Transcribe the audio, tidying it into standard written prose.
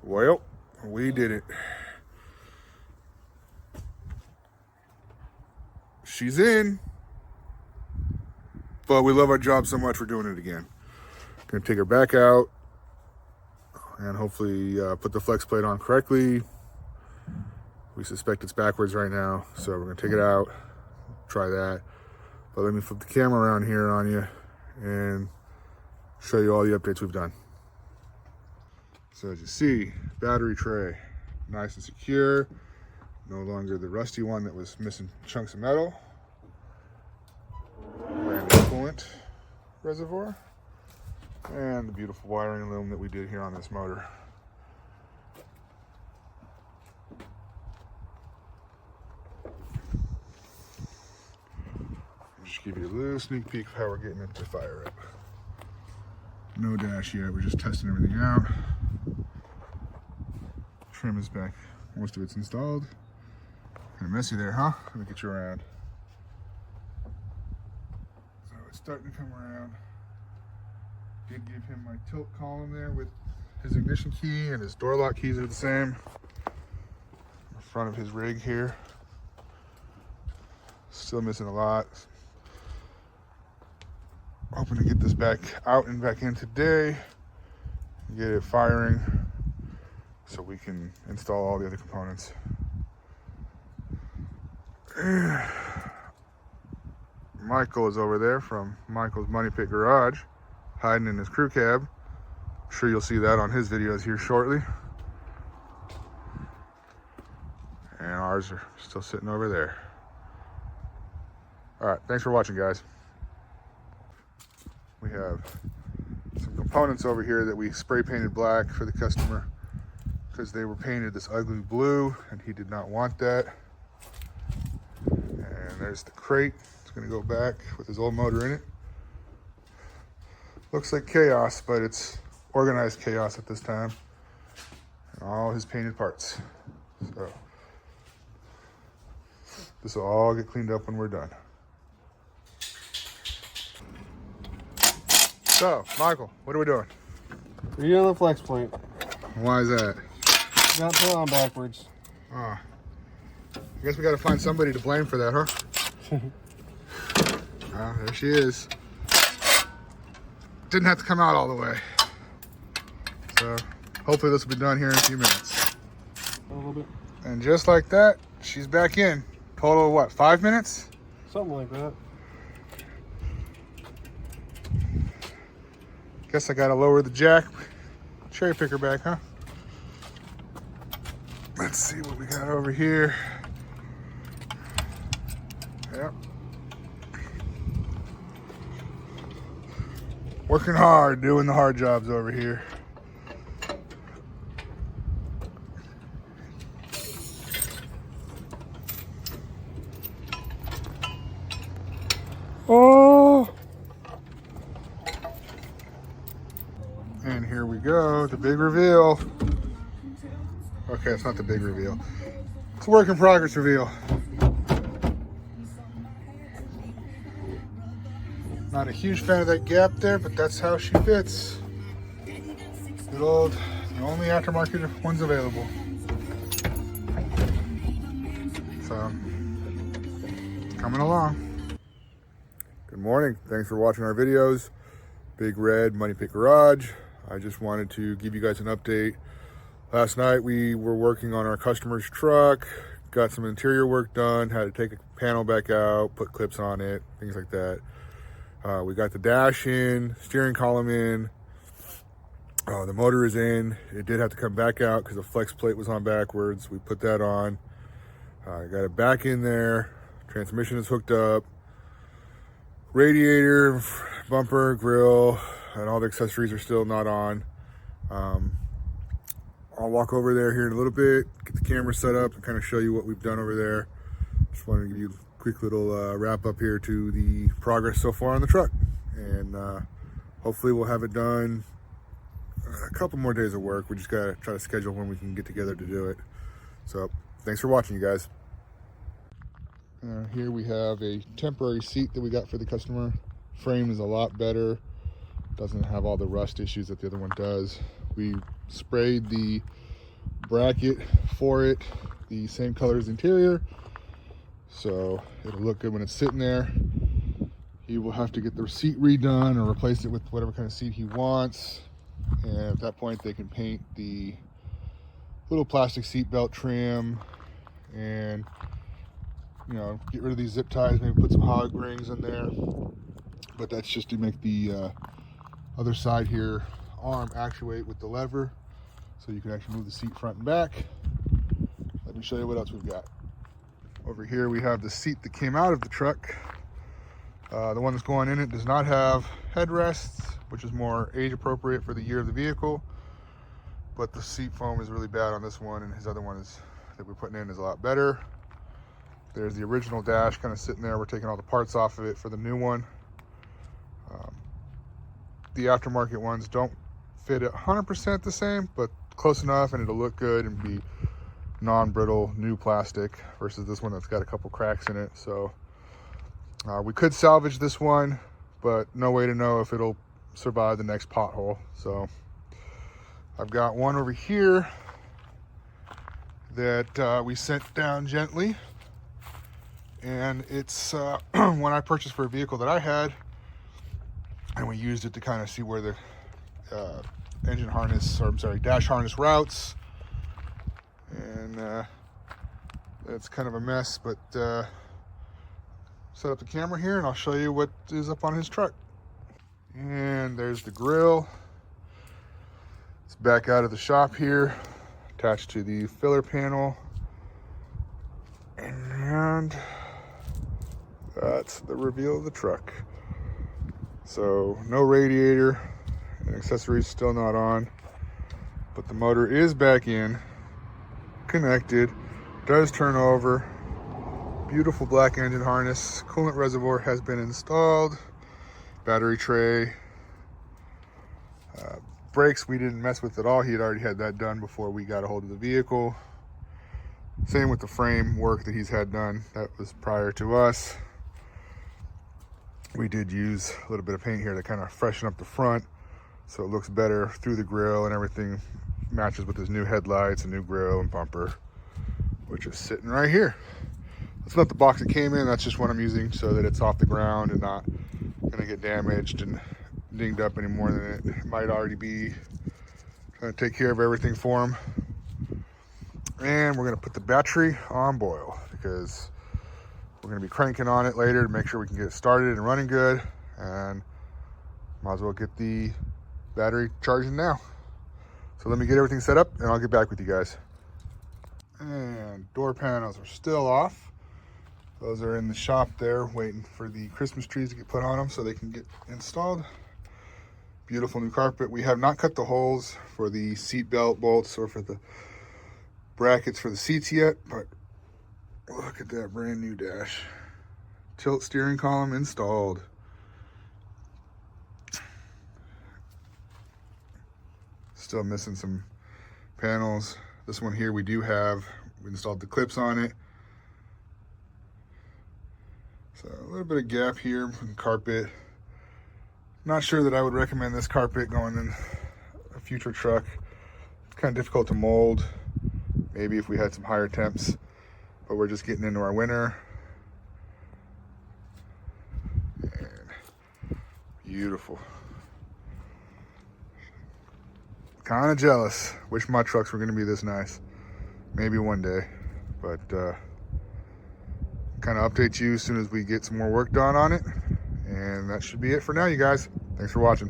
Well, we did it. She's in, but we love our job so much we're doing it again. Gonna take her back out and hopefully put the flex plate on correctly. We suspect it's backwards right now, so we're gonna take it out, try that. But let me flip the camera around here on you and show you all the updates we've done. So as you see, battery tray, nice and secure. No longer the rusty one that was missing chunks of metal. Brand new coolant reservoir. And the beautiful wiring loom that we did here on this motor. Just give you a little sneak peek of how we're getting it to fire up. No dash yet, we're just testing everything out. Trim is back, most of it's installed. Kind of messy there, huh? Let me get you around. So it's starting to come around. Did give him my tilt column there with his ignition key, and his door lock keys are the same. In front of his rig here. Still missing a lot. Hoping to get this back out and back in today. Get it firing so we can install all the other components. Michael is over there from Michael's Money Pit Garage, hiding in his crew cab. I'm sure you'll see that on his videos here shortly. And ours are still sitting over there. All right, thanks for watching, guys. We have some components over here that we spray painted black for the customer because they were painted this ugly blue and he did not want that. And there's the crate. It's gonna go back with his old motor in it. Looks like chaos, but it's organized chaos at this time. And all his painted parts. So this will all get cleaned up when we're done. So, Michael, what are we doing? We're doing the flex plate. Why is that? Got put on backwards. Ah, I guess we got to find somebody to blame for that, huh? There she is. Didn't have to come out all the way. So, hopefully this will be done here in a few minutes. A little bit. And just like that, she's back in. Total of what, 5 minutes? Something like that. Guess I gotta lower the jack, cherry picker back, huh? Let's see what we got over here. Yep. Working hard, doing the hard jobs over here. Oh! And here we go, the big reveal. Okay, it's not the big reveal. It's a work in progress reveal. Not a huge fan of that gap there, but that's how she fits. Good old, the only aftermarket ones available. So, it's coming along. Good morning, thanks for watching our videos. Big Red Money Pit Garage. I just wanted to give you guys an update. Last night we were working on our customer's truck, got some interior work done, had to take a panel back out, put clips on it, things like that. We got the dash in, steering column in, the motor is in. It did have to come back out because the flex plate was on backwards. We put that on. Got it back in there. Transmission is hooked up. Radiator, bumper, grill, and all the accessories are still not on. I'll walk over there here in a little bit, get the camera set up and kind of show you what we've done over there. Just wanted to give you a quick little wrap up here to the progress so far on the truck. And hopefully we'll have it done a couple more days of work. We just gotta try to schedule when we can get together to do it. So thanks for watching, you guys. Here we have a temporary seat that we got for the customer. Frame is a lot better. Doesn't have all the rust issues that the other one does. We sprayed the bracket for it, the same color as the interior, so it'll look good when it's sitting there. He will have to get the seat redone or replace it with whatever kind of seat he wants, and at that point they can paint the little plastic seat belt trim and, you know, get rid of these zip ties, maybe put some hog rings in there. But that's just to make the other side here arm actuate with the lever, so you can actually move the seat front and back. Let me show you what else we've got. Over here we have the seat that came out of the truck. The one that's going in it does not have headrests, which is more age appropriate for the year of the vehicle, but the seat foam is really bad on this one, and his other one is that we're putting in is a lot better. There's the original dash kind of sitting there. We're taking all the parts off of it for the new one. The aftermarket ones don't fit 100% the same, but close enough, and it'll look good and be non-brittle new plastic versus this one that's got a couple cracks in it. So we could salvage this one, but no way to know if it'll survive the next pothole. So I've got one over here that we sent down gently, and it's one I purchased for a vehicle that I had, and we used it to kind of see where the engine harness, or I'm sorry, dash harness routes, and it's kind of a mess, but set up the camera here and I'll show you what is up on his truck. And there's the grill. It's back out of the shop here, attached to the filler panel, and that's the reveal of the truck. So no radiator, and accessories still not on, but the motor is back in, connected, does turn over. Beautiful black engine harness. Coolant reservoir has been installed. Battery tray. Brakes we didn't mess with at all. He had already had that done before we got a hold of the vehicle. Same with the frame work that he's had done. That was prior to us. We did use a little bit of paint here to kind of freshen up the front so it looks better through the grill, and everything matches with his new headlights and new grill and bumper, which is sitting right here. It's not the box it came in, that's just what I'm using so that it's off the ground and not gonna get damaged and dinged up any more than it might already be. Trying to take care of everything for him. And we're gonna put the battery on boil because we're gonna be cranking on it later to make sure we can get it started and running good, and might as well get the battery charging now. So let me get everything set up and I'll get back with you guys. And door panels are still off. Those are in the shop there waiting for the Christmas trees to get put on them so they can get installed. Beautiful new carpet. We have not cut the holes for the seat belt bolts or for the brackets for the seats yet, but look at that brand new dash. Tilt steering column installed. Still missing some panels. This one here we installed the clips on it. So a little bit of gap here from the carpet. Not sure that I would recommend this carpet going in a future truck. It's kind of difficult to mold. Maybe if we had some higher temps, but we're just getting into our winter. And beautiful. Kind of jealous. Wish my trucks were going to be this nice. Maybe one day, but kind of update you as soon as we get some more work done on it. And that should be it for now, you guys. Thanks for watching.